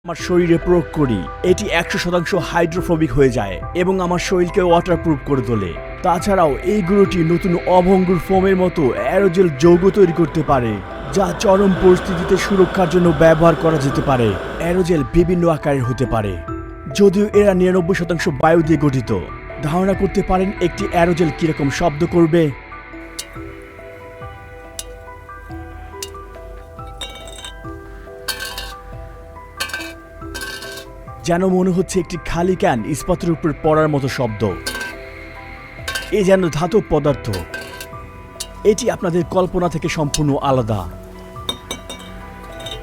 আমার শরীরে প্রয়োগ করি এটি 100% হাইড্রোফোবিক হয়ে যায় এবং আমার শরীরকে ওয়াটারপ্রুফ করে তোলে। তাছাড়াও এই গুঁড়োটি নতুন অভঙ্গুর ফোমের মতো অ্যারোজেল যৌগ তৈরি করতে পারে, যা চরম পরিস্থিতিতে সুরক্ষার জন্য ব্যবহার করা যেতে পারে। অ্যারোজেল বিভিন্ন আকারের হতে পারে, যদিও এরা 99% বায়ু দিয়ে গঠিত। ধারণা করতে পারেন একটি অ্যারোজেল কিরকম শব্দ করবে। যেন মনে হচ্ছে একটি খালি ক্যান ইস্পাতের উপর পড়ার মতো শব্দ। এ যেন ধাতব পদার্থ। এটি আপনাদের কল্পনা থেকে সম্পূর্ণ আলাদা।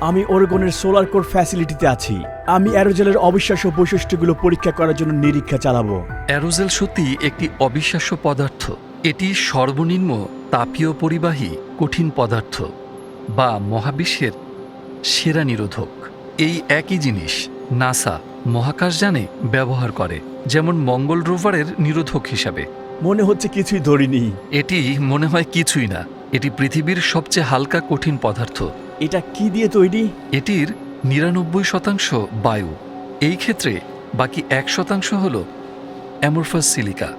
আমি ওরেগনের সোলার কোর ফ্যাসিলিটিতে আছি। আমি অ্যারোজেলের অবিশ্বাস্য বৈশিষ্ট্যগুলো পরীক্ষা করার জন্য নিরীক্ষা চালাবো। অ্যারোজেল সত্যি একটি অবিশ্বাস্য পদার্থ। এটি সর্বনিম্ন তাপীয় পরিবাহী কঠিন পদার্থ বা মহাবিশ্বের সেরা নিরোধক। এই একই জিনিস নাসা মহাকাশযানে ব্যবহার করে, যেমন মঙ্গল রোভারের নিরোধক হিসাবে। মনে হচ্ছে কিছুই ধরিনি। এটি মনে হয় কিছুই না। এটি পৃথিবীর সবচেয়ে হালকা কঠিন পদার্থ। এটা কি দিয়ে তৈরি? এটির 99% বায়ু। এই ক্ষেত্রে বাকি 1% হল অ্যামরফাস সিলিকা।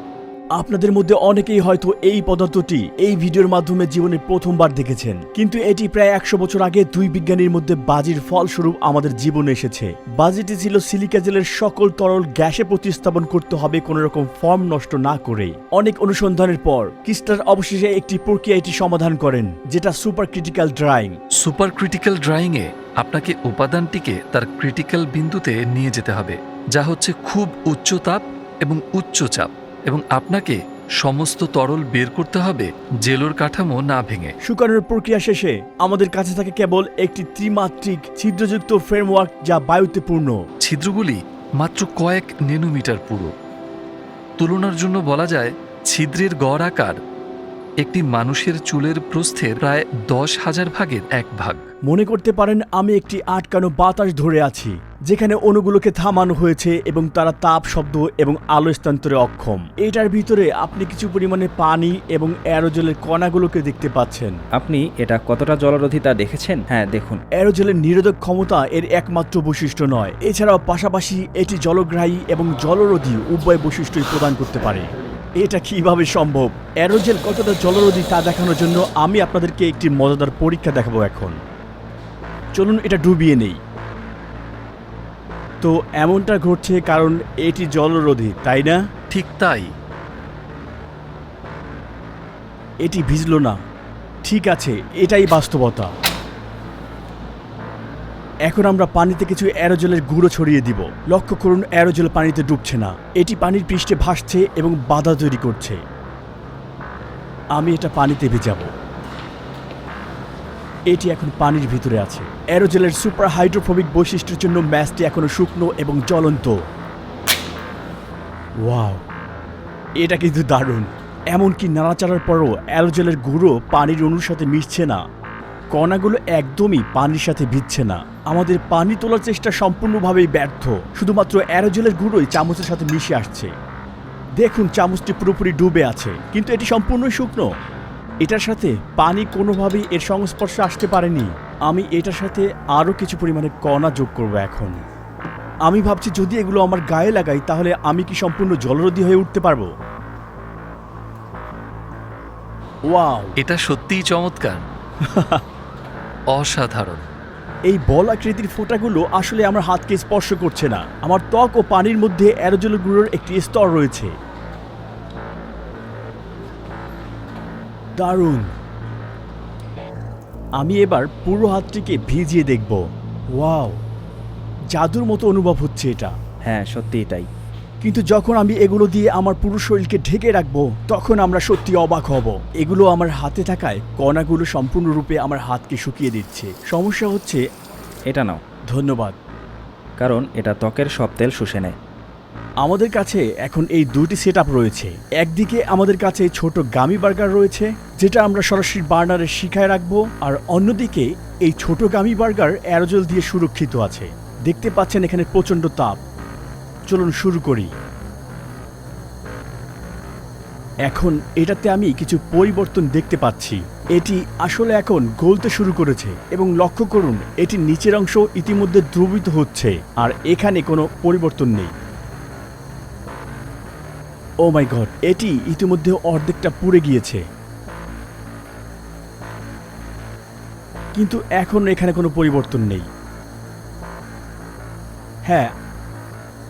আপনাদের মধ্যে অনেকেই হয়তো এই পদার্থটি এই ভিডিওর মাধ্যমে জীবনে প্রথমবার দেখেছেন, কিন্তু এটি প্রায় 100 বছর আগে দুই বিজ্ঞানীর মধ্যে বাজির ফলস্বরূপ আমাদের জীবনে এসেছে। বাজিটি ছিল সিলিকা জেলের সকল তরল গ্যাসে প্রতিস্থাপন করতে হবে কোনো রকম ফর্ম নষ্ট না করে। অনেক অনুসন্ধানের পর ক্রিস্টাল অবশেষে একটি প্রক্রিয়া এটি সমাধান করেন, যেটা super critical drying. Super critical ড্রাইংয়ে আপনাকে উপাদানটিকে তার ক্রিটিক্যাল বিন্দুতে নিয়ে যেতে হবে, যা হচ্ছে খুব উচ্চ তাপ এবং উচ্চ চাপ, এবং আপনাকে সমস্ত তরল বের করতে হবে জেলোর কাঠামো না ভেঙে। শুকানোর প্রক্রিয়া শেষে আমাদের কাছে থাকে কেবল একটি ত্রিমাত্রিক ছিদ্রযুক্ত ফ্রেমওয়ার্ক, যা বায়ুতে পূর্ণ। ছিদ্রগুলি মাত্র কয়েক নেনোমিটার পুরো। তুলনার জন্য বলা যায় ছিদ্রের গড় আকার একটি মানুষের চুলের প্রস্থের প্রায় 10,000 ভাগের 1 ভাগ। মনে করতে পারেন আমি একটি আটকানো বাতাস ধরে আছি, যেখানে অণুগুলোকে থামানো হয়েছে এবং তারা তাপ, শব্দ এবং আলো স্থানান্তরে অক্ষম। এটার ভিতরে আপনি কিছু পরিমাণে পানি এবং অ্যারোজেলের কণাগুলোকে দেখতে পাচ্ছেন। আপনি এটা কতটা জলরোধী তা দেখেছেন? হ্যাঁ, দেখুন। অ্যারোজেলের নিরোধক ক্ষমতা এর একমাত্র বৈশিষ্ট্য নয়, এছাড়াও পাশাপাশি এটি জলগ্রাহী এবং জলরোধী উভয় বৈশিষ্ট্যই প্রদান করতে পারে। এটা কিভাবে সম্ভব? অ্যারোজেল কতটা জলরোধী তা দেখানোর জন্য আমি আপনাদেরকে একটি মজাদার পরীক্ষা দেখাবো এখন। চলুন এটা ডুবিয়ে নেই। তো এমনটা ঘটছে কারণ এটি জলরোধী, তাই না? ঠিক তাই। এটি ভিজলো না। ঠিক আছে, এটাই বাস্তবতা। এখন আমরা পানিতে কিছু অ্যারোজেলের গুঁড়ো ছড়িয়ে দিব। লক্ষ্য করুন, অ্যারোজেল পানিতে ডুবছে না, এটি পানির পৃষ্ঠে ভাসছে এবং বাধা তৈরি করছে। আমি এটা পানিতে ভেজাবো। এটি এখন পানির ভিতরে আছে। অ্যারোজেলের সুপার হাইড্রোফোবিক বৈশিষ্ট্যের জন্য ম্যাচটি এখনো শুকনো এবং জ্বলন্ত। ওয়াও, এটা কিন্তু দারুণ। এমনকি নাড়াচাড়ার পরও অ্যারোজেলের গুঁড়ো পানির অণুর সাথে মিশছে না। কণাগুলো একদমই পানির সাথে ভিজছে না। আমাদের পানি তোলার চেষ্টা সম্পূর্ণভাবেই ব্যর্থ। শুধুমাত্র অ্যারোজেলের গুঁড়োই চামচের সাথে মিশে আসছে। দেখুন, চামচটি পুরোপুরি ডুবে আছে, কিন্তু এটি সম্পূর্ণ শুকনো। এটার সাথে পানি কোনোভাবেই এর সংস্পর্শে আসতে পারেনি। আমি এটার সাথে আরও কিছু পরিমাণে কণা যোগ করব এখন। আমি ভাবছি যদি এগুলো আমার গায়ে লাগাই তাহলে আমি কি সম্পূর্ণ জলরোধী হয়ে উঠতে পারবো? ওয়াও, এটা সত্যিই চমৎকার। অসাধারণ। এই বল আকৃতির ফোঁটাগুলো আসলে আমার হাতকে স্পর্শ করছে না। আমার ত্বক ও পানির মধ্যে অ্যারোজেল গুঁড়োর একটি স্তর রয়েছে। দারুণ। আমি এবার পুরো হাতটিকে ভিজিয়ে দেখব। ওয়াও, জাদুর মতো অনুভব হচ্ছে এটা। হ্যাঁ, সত্যিই তাই। কিন্তু যখন আমি এগুলো দিয়ে আমার পুরো শরীরকে ঢেকে রাখবো, তখন আমরা সত্যি অবাক হব। এগুলো আমার হাতে থাকায় কণাগুলো সম্পূর্ণরূপে আমার হাতকে শুকিয়ে দিচ্ছে। সমস্যা হচ্ছে এটা নাও। ধন্যবাদ। কারণ এটা ত্বকের সব তেল শুষে নেয়। আমাদের কাছে এখন এই দুটি সেটআপ রয়েছে। একদিকে আমাদের কাছে ছোট গামি বার্গার রয়েছে, যেটা আমরা সরাসরি বার্নারে শিখায় রাখবো, আর অন্যদিকে এই ছোট গামি বার্গার অ্যারোজেল দিয়ে সুরক্ষিত আছে। দেখতে পাচ্ছেন এখানে প্রচণ্ড তাপ। চলুন শুরু করি। এখন এটাতে আমি কিছু পরিবর্তন দেখতে পাচ্ছি। এটি আসলে এখন গলতে শুরু করেছে এবং লক্ষ্য করুন এটির নিচের অংশ ইতিমধ্যে দ্রবীভূত হচ্ছে আর এখানে কোনো পরিবর্তন নেই। ও মাই গড, এটি ইতিমধ্যে অর্ধেকটা পুড়ে গিয়েছে, কিন্তু এখন এখানে কোনো পরিবর্তন নেই। হ্যাঁ,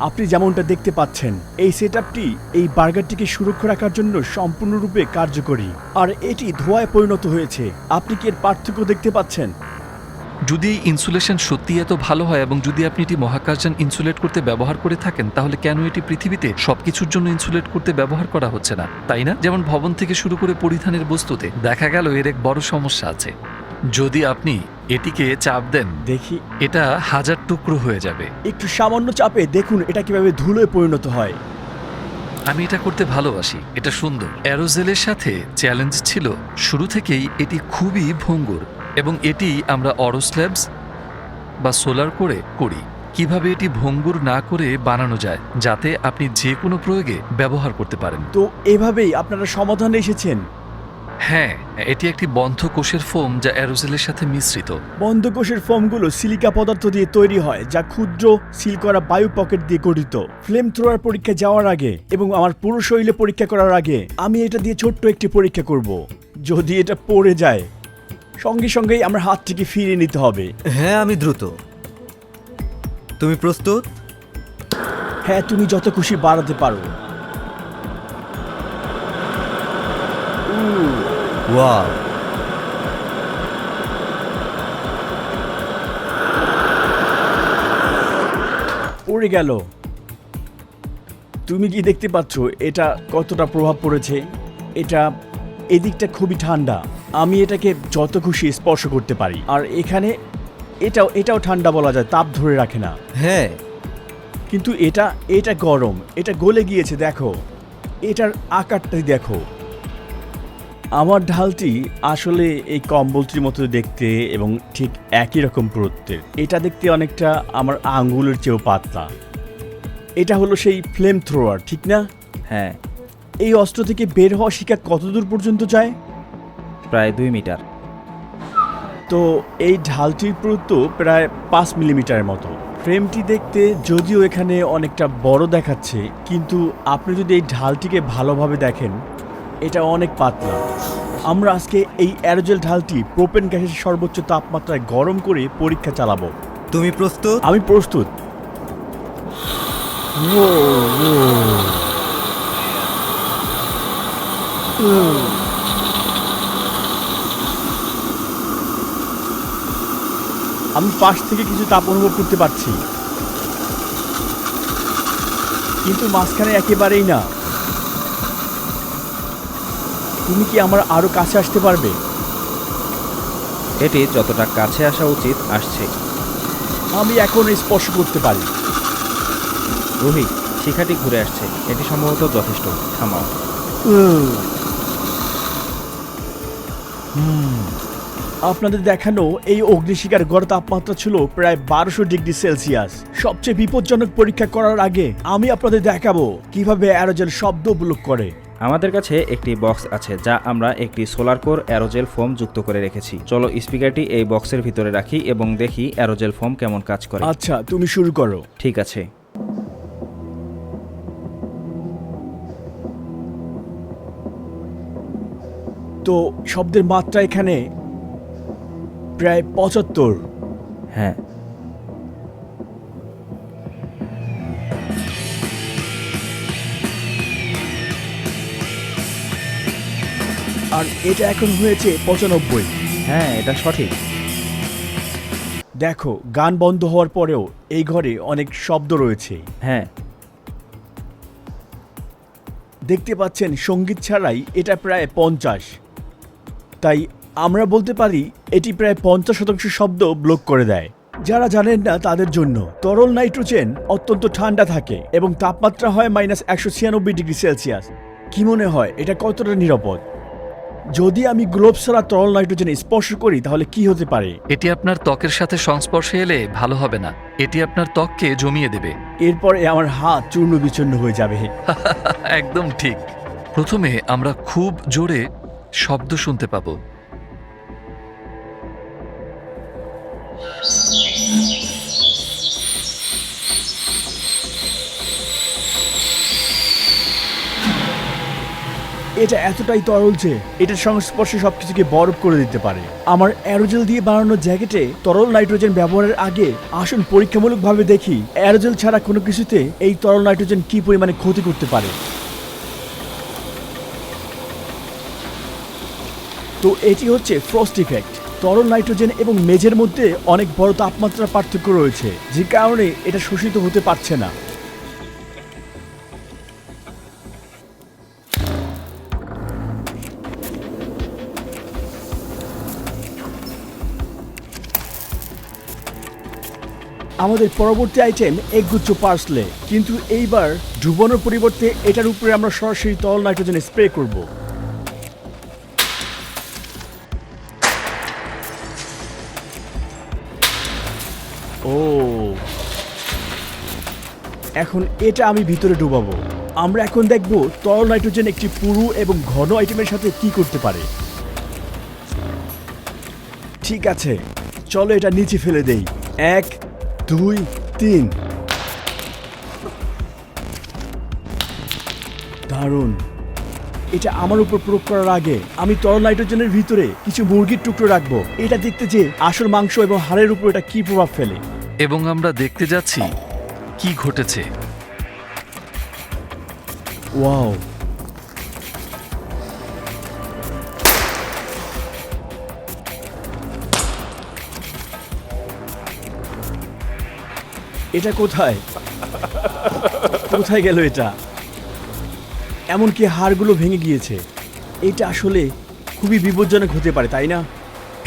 আপনি যেমনটা দেখতে পাচ্ছেন এই সেটআপটি এই বার্গারটিকে সুরক্ষা রাখার জন্য সম্পূর্ণরূপে কার্যকরী, আর এটি ধোঁয়ায় পরিণত হয়েছে। আপনি কি এর পার্থক্য দেখতে পাচ্ছেন? যদি এই ইনসুলেশন সত্যি এত ভালো হয় এবং যদি আপনি এটি মহাকাশযান ইনসুলেট করতে ব্যবহার করে থাকেন, তাহলে কেন এটি পৃথিবীতে সবকিছুর জন্য ইনসুলেট করতে ব্যবহার করা হচ্ছে না, তাই না? যেমন ভবন থেকে শুরু করে পরিধানের বস্তুতে দেখা গেল এর এক বড় সমস্যা আছে। যদি আপনি এটিকে চাপ দেন, দেখি, এটা 1000 টুকরো হয়ে যাবে। একটু সামান্য চাপে দেখুন এটা কিভাবে ধুলোয় পরিণত হয়। আমি এটা করতে ভালোবাসি, এটা সুন্দর। অ্যারোজেলের সাথে চ্যালেঞ্জ ছিল শুরু থেকেই এটি খুবই ভঙ্গুর, এবং এটি আমরা অরোস্ল্যাবস বা সোলার করে করি। কিভাবে এটি ভঙ্গুর না করে বানানো যায় যাতে আপনি যে কোনো প্রয়োগে ব্যবহার করতে পারেন। তো এভাবেই আপনারা সমাধানে এসেছেন? হ্যাঁ, এটি একটি বন্ধ কোষের ফোম যা অ্যারোজেলের সাথে মিশ্রিত। বন্ধকোষের ফোমগুলো সিলিকা পদার্থ দিয়ে তৈরি হয় যা ক্ষুদ্র সিল করা বায়ু পকেট দিয়ে গঠিত। ফ্লেম থ্রোয়ার পরীক্ষা যাওয়ার আগে এবং আমার পুরো শরীরে পরীক্ষা করার আগে আমি এটা দিয়ে ছোট্ট একটি পরীক্ষা করব। যদি এটা পড়ে যায় সঙ্গে সঙ্গেই আমার হাতটিকে ফিরিয়ে নিতে হবে। হ্যাঁ, আমি দ্রুত। তুমি প্রস্তুত? হ্যাঁ, তুমি যত খুশি বাড়াতে পারো। ওয়াও, পড়ে গেল। তুমি কি দেখতে পাচ্ছ এটা কতটা প্রভাব পড়েছে? এটা এদিকটা খুবই ঠান্ডা, আমি এটাকে যত খুশি স্পর্শ করতে পারি। আর এখানে এটাও ঠান্ডা বলা যায়, তাপ ধরে রাখে না। হ্যাঁ, কিন্তু এটা গরম, এটা গলে গিয়েছে। দেখো এটার আকারটাই দেখো। আমার ঢালটি আসলে এই কম্বলটির মতো দেখতে এবং ঠিক একই রকম পুরুত্বের। এটা দেখতে অনেকটা আমার আঙ্গুলের চেয়েও পাতলা। এটা হলো সেই ফ্লেম থ্রোয়ার, ঠিক না? হ্যাঁ, এই অস্ত্র থেকে বের হওয়া শিকা কতদূর পর্যন্ত যায়? প্রায় 2 মিটার। তো এই ঢালটির পুরুত্ব প্রায় 5 মিলিমিটারের মতো। ফ্রেমটি দেখতে যদিও এখানে অনেকটা বড় দেখাচ্ছে, কিন্তু আপনি যদি এই ঢালটিকে ভালোভাবে দেখেন এটা অনেক পাতলা। আমরা আজকে এই অ্যারোজেল ঢালটি প্রোপেন গ্যাসের সর্বোচ্চ তাপমাত্রায় গরম করে পরীক্ষা চালাবো। তুমি প্রস্তুত? আমি প্রস্তুত। আমি পাশ থেকে কিছু তাপ অনুভব করতে পারছি, কিন্তু মাঝখানে একেবারেই না। তুমি কি আমার আরো কাছে আসতে পারবে? এটি যতটা কাছে আসা উচিত আসছে। আমি এখন স্পর্শ করতে পারি। রুহি, শিখাটি ঘুরে আসছে। এটি সম্ভবত যথেষ্ট। থামাও। আপনাদের দেখানো এই অগ্নিশিখার গড় তাপমাত্রা ছিল প্রায় 1200 ডিগ্রি সেলসিয়াস। সবচেয়ে বিপজ্জনক পরীক্ষা করার আগে আমি আপনাদের দেখাবো কিভাবে অ্যারোজেল শব্দ ব্লক করে। আমাদের কাছে একটি বক্স আছে যা আমরা একটি সোলার কোর অ্যারোজেল ফোম যুক্ত করে রেখেছি। চলো স্পিকারটি এই বক্সের ভিতরে রাখি এবং দেখি অ্যারোজেল ফোম কেমন কাজ করে। আচ্ছা, তুমি শুরু করো। ঠিক আছে। তো শব্দের মাত্রা এখানে প্রায় 75। হ্যাঁ, আর এটা এখন হয়েছে 95। হ্যাঁ, এটা সঠিক। দেখো, গান বন্ধ হওয়ার পরেও এই ঘরে অনেক শব্দ রয়েছে। হ্যাঁ, দেখতে পাচ্ছেন সঙ্গীত ছাড়াই এটা প্রায় 50। তাই আমরা বলতে পারি এটি প্রায় 50% শব্দ ব্লক করে দেয়। যারা জানেন না তাদের জন্য তরল নাইট্রোজেন অত্যন্ত ঠান্ডা থাকে এবং তাপমাত্রা হয় -196 ডিগ্রি সেলসিয়াস। কি মনে হয় এটা কতটা নিরাপদ? যদি আমি গ্লোভস ছাড়া তরল নাইট্রোজেন স্পর্শ করি তাহলে কি হতে পারে? এটি আপনার ত্বকের সাথে সংস্পর্শে এলে ভালো হবে না। এটি আপনার ত্বককে জমিয়ে দেবে। এরপরে আমার হাত চূর্ণ বিচূর্ণ হয়ে যাবে। একদম ঠিক। প্রথমে আমরা খুব জোরে শব্দ শুনতে পাবো, এটা এতটাই তরল যে এটার সংস্পর্শে সবকিছুকে বরফ করে দিতে পারে। আমার অ্যারোজেল দিয়ে বানানো জ্যাকেটে তরল নাইট্রোজেন ব্যবহারের আগে আসুন পরীক্ষামূলকভাবে দেখি অ্যারোজেল ছাড়া কোনো কিছুতে এই তরল নাইট্রোজেন কি পরিমাণে ক্ষতি করতে পারে। তো এটি হচ্ছে ফ্রস্ট ইফেক্ট। তরল নাইট্রোজেন এবং মেঝের মধ্যে অনেক বড় তাপমাত্রার পার্থক্য রয়েছে, যে কারণে এটা শোষিত হতে পারছে না। আমাদের পরবর্তী আইটেম একগুচ্ছ পার্সলে, কিন্তু এইবার ডুবানোর পরিবর্তে এটার উপরে আমরা সরাসরি তরল নাইট্রোজেন স্প্রে করব। ও, এখন এটা আমি ভিতরে ডুবাবো। আমরা এখন দেখব তরল নাইট্রোজেন একটি পুরু এবং ঘন আইটেমের সাথে কি করতে পারে। ঠিক আছে, চলো এটা নিচে ফেলে দেই। 1 2 3। দারুণ। এটা আমার উপর প্রয়োগ করার আগে আমি তরল নাইট্রোজেনের ভিতরে কিছু মুরগির টুকরো রাখবো, এটা দেখতে যে আসল মাংস এবং হাড়ের উপর এটা কি প্রভাব ফেলে। এবং আমরা দেখতে যাচ্ছি কি ঘটেছে। ওয়াও, এটা কোথায় কোথায় গেল এটা? এমনকি হাড়গুলো ভেঙে গিয়েছে। এটা আসলে খুবই বিপজ্জনক হতে পারে, তাই না?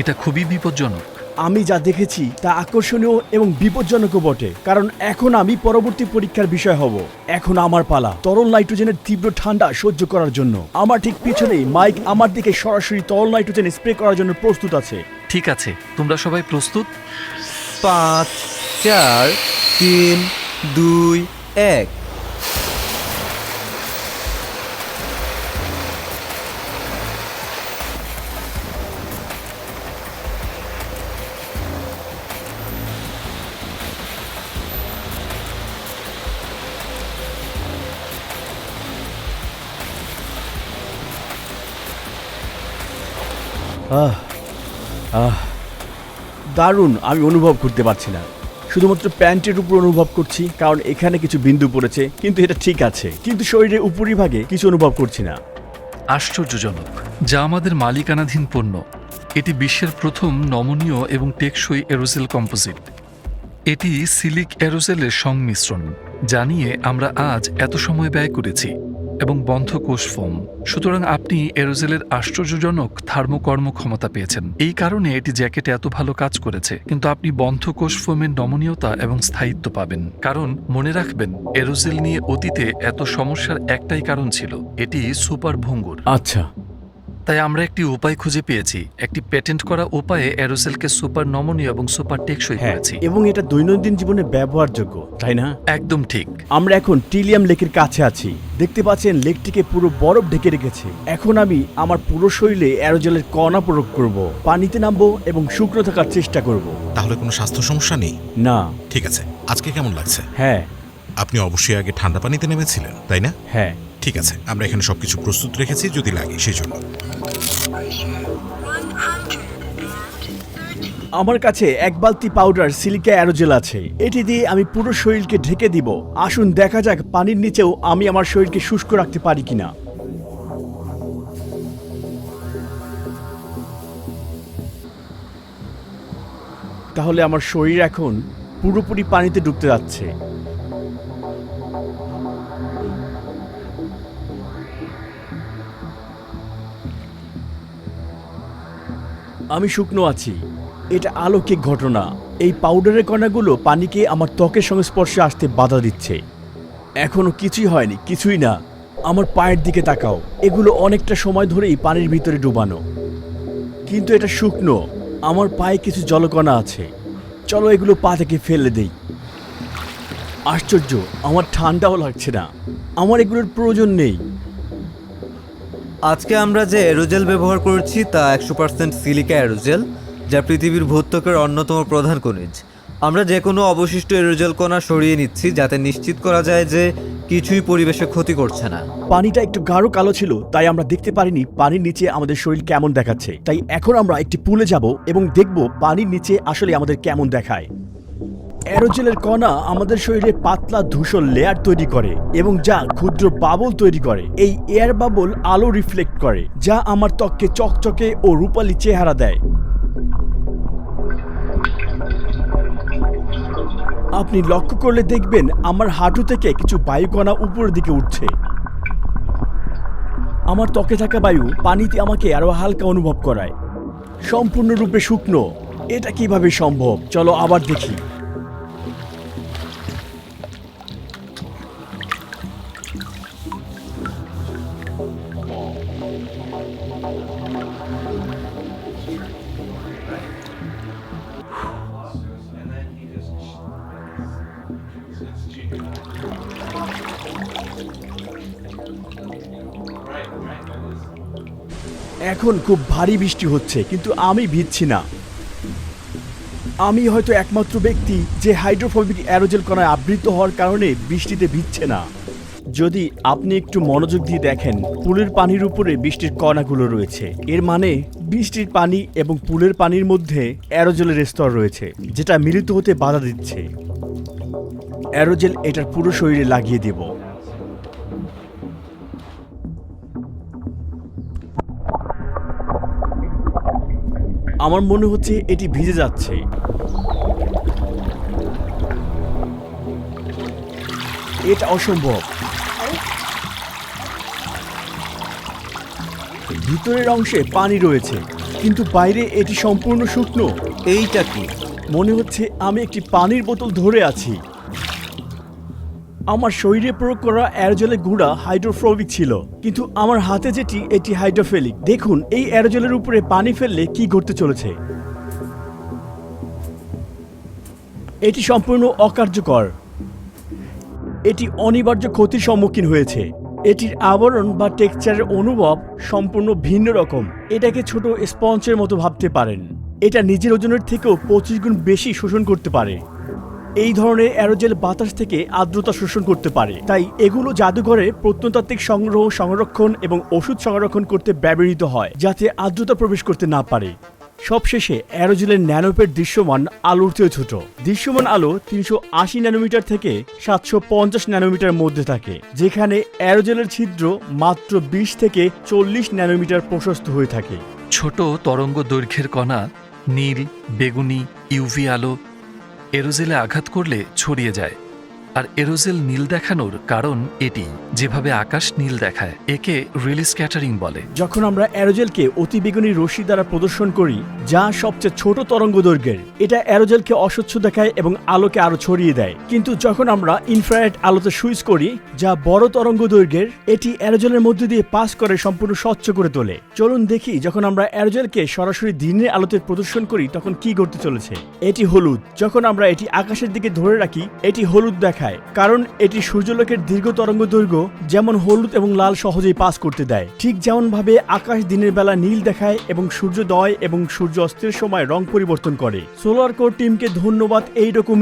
এটা খুবই বিপজ্জনক। আমি যা দেখেছি তা আকর্ষণীয় এবং বিপজ্জনকও বটে, কারণ এখন আমি পরবর্তী পরীক্ষার বিষয় হব। এখন আমার পালা তরল নাইট্রোজেনের তীব্র ঠান্ডা সহ্য করার জন্য। আমার ঠিক পিছনেই মাইক আমার দিকে সরাসরি তরল নাইট্রোজেন স্প্রে করার জন্য প্রস্তুত আছে। ঠিক আছে, তোমরা সবাই প্রস্তুত? 5 4 3 2 1। দারুণ। আমি অনুভব করতে পারছি না, শুধুমাত্র প্যান্টের উপর অনুভব করছি, কারণ এখানে কিছু বিন্দু পড়েছে, কিন্তু এটা ঠিক আছে। কিন্তু শরীরের উপরিভাগে কিছু অনুভব করছি না। আশ্চর্যজনক। যা আমাদের মালিকানাধীন পণ্য। এটি বিশ্বের প্রথম নমনীয় এবং টেকসই এরোজেল কম্পোজিট। এটি সিলিক এরোজেলের সংমিশ্রণ, যা নিয়ে আমরা আজ এত সময় ব্যয় করেছি, এবং বন্ধ কোষ ফোম। সুতরাং আপনি এরোজেলের আশ্চর্যজনক থার্মোকর্ম ক্ষমতা পেয়েছেন। এই কারণে এটি জ্যাকেটে এত ভালো কাজ করেছে। কিন্তু আপনি বন্ধ কোষ ফোমের নমনীয়তা এবং স্থায়িত্ব পাবেন, কারণ মনে রাখবেন এরোজেল নিয়ে অতীতে এত সমস্যার একটাই কারণ ছিল, এটি সুপার ভঙ্গুর। আচ্ছা, তাই আমরা একটি উপায় খুঁজে পেয়েছি, একটি পেটেন্ট করা উপায়ে এরোজেলকে সুপার নমনীয় এবং সুপার টেকসই হ্যাঁ, করেছি। এবং এটা দৈনন্দিন জীবনে ব্যবহারযোগ্য, তাই না? একদম ঠিক। আমরা এখন টিলিয়াম লেকের কাছে আছি। দেখতে পাচ্ছেন লেকটিকে পুরো বরফ ঢেকে রেখেছে। এখন আমি আমার পুরো শরীরে অ্যারোজেলের কণা প্রয়োগ করব, পানিতে নামবো এবং শুকনো থাকার চেষ্টা করব। তাহলে কোনো স্বাস্থ্য সমস্যা নেই? না। ঠিক আছে, আজকে কেমন লাগছে? হ্যাঁ। আপনি অবশ্যই আগে ঠান্ডা পানিতে নেমেছিলেন, তাই না? হ্যাঁ। ঠিক আছে, আমরা এখানে সবকিছু প্রস্তুত রেখেছি যদি লাগে সেই জন্য। আমার কাছে 1 বালতি পাউডার সিলিকা অ্যারোজেল আছে। এটি দিয়ে আমি পুরো শরীরকে ঢেকে দিব। আসুন দেখা যাক পানির নিচেও আমি আমার শরীরকে শুষ্ক রাখতে পারি কিনা। তাহলে আমার শরীর এখন পুরোপুরি পানিতে ডুবতে যাচ্ছে। আমি শুকনো আছি। এটা অলৌকিক ঘটনা। এই পাউডারের কণাগুলো পানিকে আমার ত্বকের সংস্পর্শে আসতে বাধা দিচ্ছে। এখনো কিছুই হয়নি, কিছুই না। আমার পায়ের দিকে তাকাও, এগুলো অনেকটা সময় ধরেই পানির ভিতরে ডুবানো, কিন্তু এটা শুকনো। আমার পায়ে কিছু জলকণা আছে। চলো এগুলো পা থেকে ফেলে দেই। আশ্চর্য, আমার ঠান্ডাও লাগছে না। আমার এগুলোর প্রয়োজন নেই। আজকে আমরা যে অ্যারোজেল ব্যবহার করছি তা 100% সিলিকা অ্যারোজেল, যা পৃথিবীর ভূত্বকের অন্যতম প্রধান খনিজ। আমরা যে কোনো অবশিষ্ট অ্যারোজেল কণা সরিয়ে নিচ্ছি যাতে নিশ্চিত করা যায় যে কিছুই পরিবেশে ক্ষতি করছে না। পানিটা একটু গাঢ় কালো ছিল, তাই আমরা দেখতে পারিনি পানির নিচে আমাদের শরীর কেমন দেখাচ্ছে। তাই এখন আমরা একটি পুলে যাব এবং দেখব পানির নিচে আসলে আমাদের কেমন দেখায়। অ্যারোজেলের কণা আমাদের শরীরে পাতলা ধূসর লেয়ার তৈরি করে এবং যা ক্ষুদ্র বাবল তৈরি করে। এই এয়ার বাবল আলো রিফ্লেক্ট করে, যা আমার ত্বককে চকচকে ও রূপালী চেহারা দেয়। আপনি লক্ষ্য করলে দেখবেন আমার হাঁটু থেকে কিছু বায়ুকণা উপরের দিকে উঠছে। আমার ত্বকে থাকা বায়ু পানিতে আমাকে আরো হালকা অনুভব করায়। সম্পূর্ণরূপে শুকনো। এটা কিভাবে সম্ভব? চলো আবার দেখি। এখন খুব ভারী বৃষ্টি হচ্ছে, কিন্তু আমি ভিজছি না। আমি হয়তো একমাত্র ব্যক্তি যে হাইড্রোফোবিক অ্যারোজেল কণায় আবৃত হওয়ার কারণে বৃষ্টিতে ভিজছে না। যদি আপনি একটু মনোযোগ দিয়ে দেখেন, পুলের পানির উপরে বৃষ্টির কণাগুলো রয়েছে। এর মানে বৃষ্টির পানি এবং পুলের পানির মধ্যে অ্যারোজেলের স্তর রয়েছে, যেটা মিলিত হতে বাধা দিচ্ছে। অ্যারোজেল এটার পুরো শরীরে লাগিয়ে দেব। আমার মনে হচ্ছে এটি ভিজে যাচ্ছে। এটা অসম্ভব। ভিতরের অংশে পানি রয়েছে, কিন্তু বাইরে এটি সম্পূর্ণ শুকনো। এইটা কি? মনে হচ্ছে আমি একটি পানির বোতল ধরে আছি। আমার শরীরে প্রয়োগ করা অ্যারোজেলের গুঁড়া হাইড্রোফোবিক ছিল, কিন্তু আমার হাতে যেটি এটি হাইড্রোফিলিক। দেখুন এই অ্যারোজেলের উপরে পানি ফেললে কি ঘটতে চলেছে। এটি সম্পূর্ণ অকার্যকর। এটি অনিবার্য ক্ষতির সম্মুখীন হয়েছে। এটির আবরণ বা টেক্সচারের অনুভব সম্পূর্ণ ভিন্ন রকম। এটাকে ছোট স্পঞ্জের মতো ভাবতে পারেন। এটা নিজের ওজনের থেকেও 25 গুণ বেশি শোষণ করতে পারে। এই ধরনের অ্যারোজেল বাতাস থেকে আর্দ্রতা শোষণ করতে পারে, তাই এগুলো জাদুঘরে প্রত্নতাত্ত্বিক সংগ্রহ, সংরক্ষণ এবং ওষুধ সংরক্ষণ করতে ব্যবহৃত হয়, যাতে আর্দ্রতা প্রবেশ করতে না পারে। সবশেষে অ্যারোজেলের ন্যানোপের দৃশ্যমান আলোর চেয়ে ছোট। দৃশ্যমান আলো 380 ন্যানোমিটার থেকে 750 ন্যানোমিটার মধ্যে থাকে, যেখানে অ্যারোজেলের ছিদ্র মাত্র 20 থেকে 40 ন্যানোমিটার প্রশস্ত হয়ে থাকে। ছোট তরঙ্গ দৈর্ঘ্যের কণা নীল, বেগুনি, ইউভি আলো এরোজেলে আঘাত করলে ছড়িয়ে যায়। আর এরোজেল নীল দেখানোর কারণ এটি, যেভাবে আকাশ নীল দেখায়। একে রিলি স্ক্যাটারিং বলে। যখন আমরা অ্যারোজেলকে অতিবেগুনি রশ্মি দ্বারা প্রদর্শন করি, যা সবচেয়ে ছোট তরঙ্গ দৈর্ঘ্যের, এটা অ্যারোজেলকে অস্বচ্ছ দেখায় এবং আলোকে আরো ছড়িয়ে দেয়। কিন্তু যখন আমরা ইনফ্রারেড আলোতে সুইচ করি, যা বড় তরঙ্গ দৈর্ঘ্যের, এটি অ্যারোজেলের মধ্যে দিয়ে পাস করে সম্পূর্ণ স্বচ্ছ করে তোলে। চলুন দেখি যখন আমরা অ্যারোজেলকে সরাসরি দিনের আলোতে প্রদর্শন করি তখন কি ঘটতে চলেছে। এটি হলুদ। যখন আমরা এটি আকাশের দিকে ধরে রাখি, এটি হলুদ দেখায়, কারণ এটি সূর্যালোকের দীর্ঘ তরঙ্গ দৈর্ঘ্য যেমন হলুদ এবং লাল সহজেই পাস করতে দেয়। ঠিক যেমন ভাবে আকাশ দিনের বেলা নীল দেখায় এবং সূর্যোদয় এবং সূর্য অস্তের সময় রং পরিবর্তন করে। সোলার কোর টিমকে ধন্যবাদ এই রকম